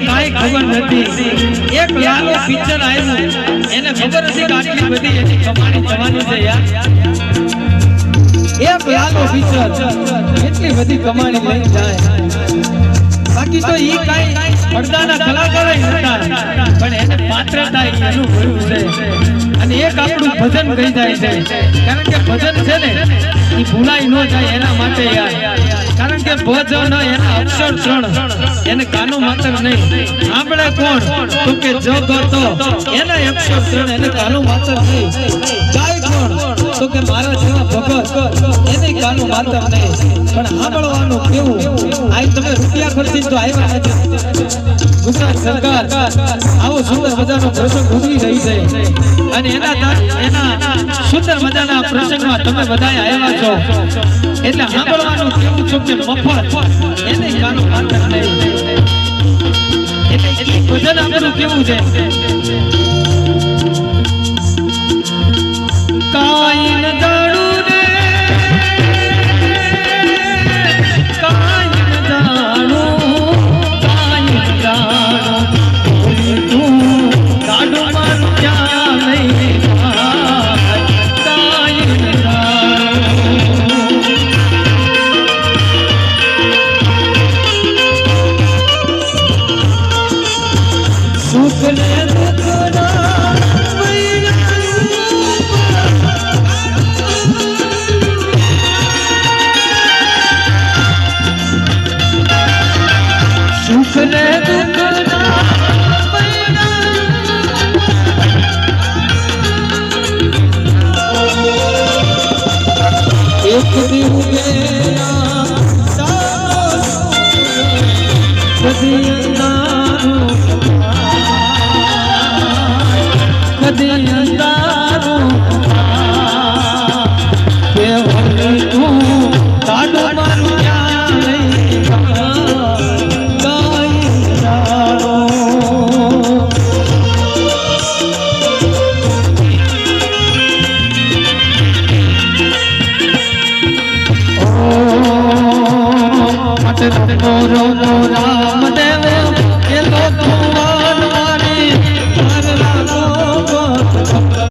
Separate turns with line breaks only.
કાઈ ખબર નથી એક લાલો પિક્ચર આવ્યું એને ખબર હતી કે આટલી બધી એની કમાણી જવાની છે યાર એક લાલો પિક્ચર એટલી બધી કમાણી લઈ જાય બાકી તો ઈ કાઈ પડદાના કલાકાર હતા પણ એને પાત્રતા એનું ભર્યું છે અને એક આપણું ભજન કહી જાય છે કારણ કે ભજન છે ને ઈ ભૂલાઈ ન જાય એના માટે યાર કારણ કે ભજન એના અક્ષર ત્રણ એને કાનો માત્ર નહીં આપણે કોણ તો કે જગતો એના અક્ષર ત્રણ એને કાનો માત્ર નહીં ગાય કોણ તો કે મારા જેવા ભગત એને કાનો માત્ર નહીં પણ સાંભળવાનું કેવું આ તમે રૂપિયા ખર્ચી તો આવ્યા નથી ગુજરાત સરકાર આવો સુંદર મજાનો પ્રસંગ ઉજવી રહી છે અને એના સુંદર મજાના પ્રસંગમાં તમે બધા આવ્યા છો એટલે સાંભળવાનું કેવું છો કે મફત એને કાનો માત્ર નહીં એટલે ભજન આપણું કેવું છે કાઈ ન જાણું રે કાઈ ન જાણું કાઈ ન જાણું તું કાઢો મારું ક્યાં નહીં કાઈ ન જાણું સુખ ને एक दिन गया कदी अंधारू कदी अंधारू